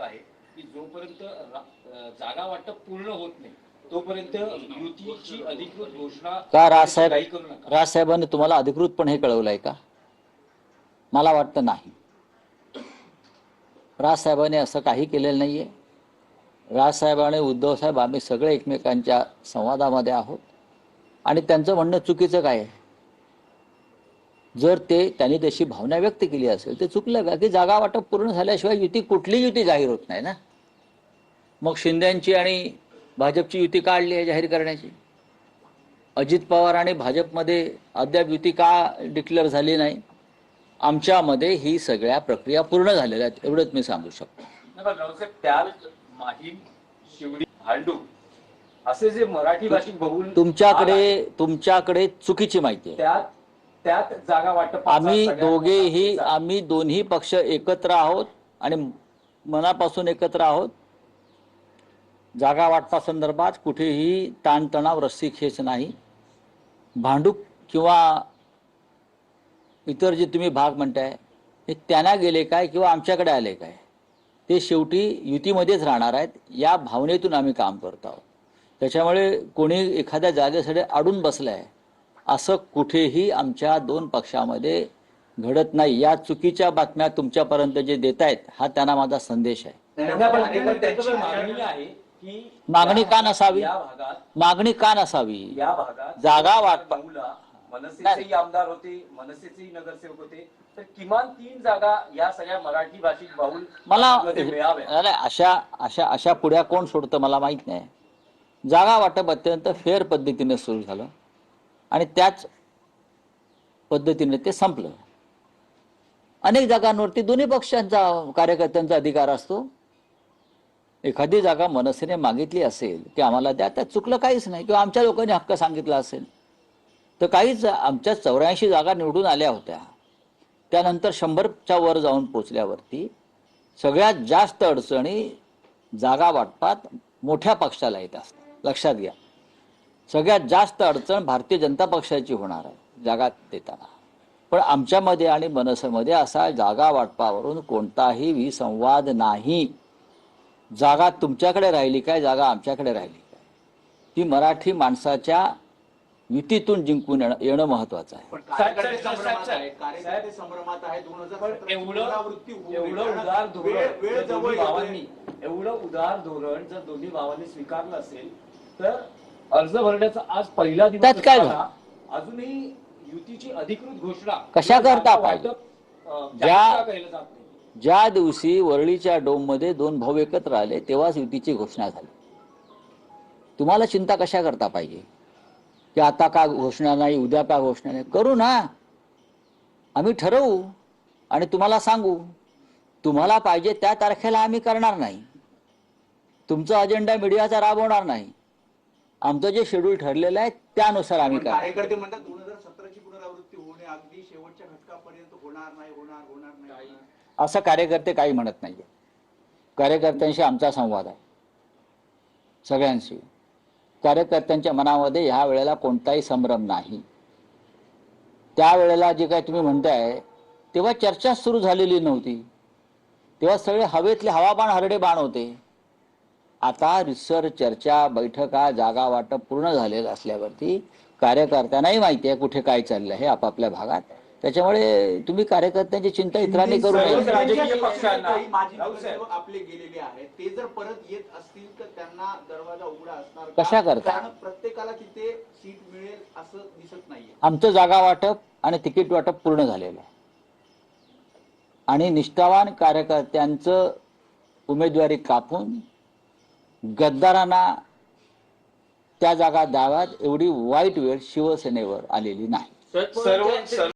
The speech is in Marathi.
मत आहे की जोपर्यंत जागा वाटप पूर्ण होत नाही तोपर्यंत युतीची अधिकृत घोषणा का राजसाहेबांनी तुम्हाला अधिकृतपणे हे कळवलंय का? मला वाटतं नाही. राजसाहेबांनी असं काही केलेलं नाहीये. राजसाहेब आणि उद्धव साहेब आम्ही सगळे एकमेकांच्या संवादामध्ये आहोत आणि त्यांचं म्हणणं चुकीचं काय आहे? जर त्यांनी तशी भावना व्यक्त केली असेल ते चुकलं का? की जागा वाटप पूर्ण झाल्याशिवाय युती, कुठली युती जाहीर होत नाही ना. मग शिंदेची आणि भाजपची युती काढली आहे जाहीर करण्याची. अजित पवार आणि भाजपमध्ये अद्याप युती का डिक्लेअर झाली नाही? आमच्यामध्ये ही सगळ्या प्रक्रिया पूर्ण झालेल्या आहेत, एवढंच मी सांगू शकतो. माहीम, शिवडी, भांडू असे जे मराठी भाषिक बहुल तुमच्याकडे चुकीची माहिती आहे. त्यात जागा वाटप आम्ही दोन्ही पक्ष एकत्र आहोत आणि मनापासून एकत्र आहोत. जागा वाटपासंदर्भात कुठेही ताणतणाव, रस्सीखेच नाही. भांडूप किंवा इतर जे तुम्ही भाग म्हणताय हे त्यांना गेले काय किंवा आमच्याकडे आले काय, ते शेवटी युतीमध्येच राहणार आहेत. या भावनेतून आम्ही काम करत आहोत. त्याच्यामुळे कोणी एखाद्या जागेसाठी अडून बसलाय असं कुठेही आमच्या दोन पक्षामध्ये घडत नाही. या चुकीच्या बातम्या तुमच्यापर्यंत जे देत आहेत हा त्यांना माझा संदेश आहे. मागणी का नसावी? मागणी का नसावी? या भागात जागा वाटपा मनसेचे आमदार होते, मनसेचे नगरसेवक होते, तर किमान 3 जागा या सगळ्या मराठी भाषिक बहुल मला अशा पुढ्या कोण सोडतं मला माहित नाही. जागा वाटप अत्यंत फेअर पद्धतीने सुरू झालं आणि त्याच पद्धतीने ते संपलं. अनेक जागांवरती दोन्ही पक्षांचा कार्यकर्त्यांचा अधिकार असतो. एखादी जागा मनसेने मागितली असेल की आम्हाला द्या, त्यात चुकलं काहीच नाही. किंवा आमच्या लोकांनी हक्क सांगितला असेल तर काहीच. आमच्या 84 जागा निवडून आल्या होत्या. त्यानंतर 100च्या वर जाऊन पोचल्यावरती सगळ्यात जास्त अडचणी जागा वाटपात मोठ्या पक्षाला येत असतात. लक्षात घ्या, सगळ्यात जास्त अडचण भारतीय जनता पक्षाची होणार आहे जागा देताना. पण आमच्यामध्ये आणि मनसेमध्ये असा जागा वाटपावरून कोणताही विसंवाद नाही. जागा तुमच्याकडे राहिली काय, जागा आमच्याकडे राहिली काय, ती मराठी माणसाच्या युतीतून जिंकून येणं महत्वाचं आहे. एवढं उदार धोरण जर दोन्ही भावांनी स्वीकारलं असेल तर अर्ज भरण्याचा आज पहिला दिवस, त्यात काय झालं? अजूनही युतीची अधिकृत घोषणा कशा करता पाहिजे? ज्या दिवशी वरळीच्या डोममध्ये 2 भाऊ एकत्र आले तेव्हाच युतीची घोषणा झाली. तुम्हाला चिंता कशा करता पाहिजे की आता का घोषणा नाही, उद्या का घोषणा नाही? करू ना, आम्ही ठरवू आणि तुम्हाला सांगू. तुम्हाला पाहिजे त्या तारखेला आम्ही करणार नाही. तुमचा अजेंडा मीडियाचा राबवणार नाही. आमचं जे शेड्यूल ठरलेलं आहे त्यानुसार आम्ही कार्यकर्ते म्हणतात 2017ची पुनरावृत्ती होणे अगदी शेवटच्या घटकापर्यंत होणार नाही. असं कार्यकर्ते काही म्हणत नाहीये. कार्यकर्त्यांशी आमचा संवाद आहे, सगळ्यांशी. कार्यकर्त्यांच्या मनामध्ये ह्या वेळेला कोणताही संभ्रम नाही. त्यावेळेला जे काय तुम्ही म्हणताय तेव्हा चर्चा सुरू झालेली नव्हती. तेव्हा सगळे हवेतले हवाबाण हरडे बाण होते. आता रिसर चर्चा, बैठका, जागा वाटप पूर्ण झालेलं असल्यावरती कार्यकर्त्यांनाही माहिती आहे कुठे काय चाललं आहे आपापल्या भागात. त्याच्यामुळे तुम्ही कार्यकर्त्यांची चिंता इतरांनी करू नये. आपले गेलेले आहेत ते जर परत येत असतील तर त्यांना दरवाजा उघडा असणार कशा करता? कारण प्रत्येकाला तिथे सीट मिळेल असं दिसत नाहीये. आमचं जागा वाटप आणि तिकीट वाटप पूर्ण झालेलं आहे आणि निष्ठावान कार्यकर्त्यांचं उमेदवारी कापून गद्दारांना त्या जागा द्याव्यात एवढी वाईट वेळ शिवसेनेवर आलेली नाही.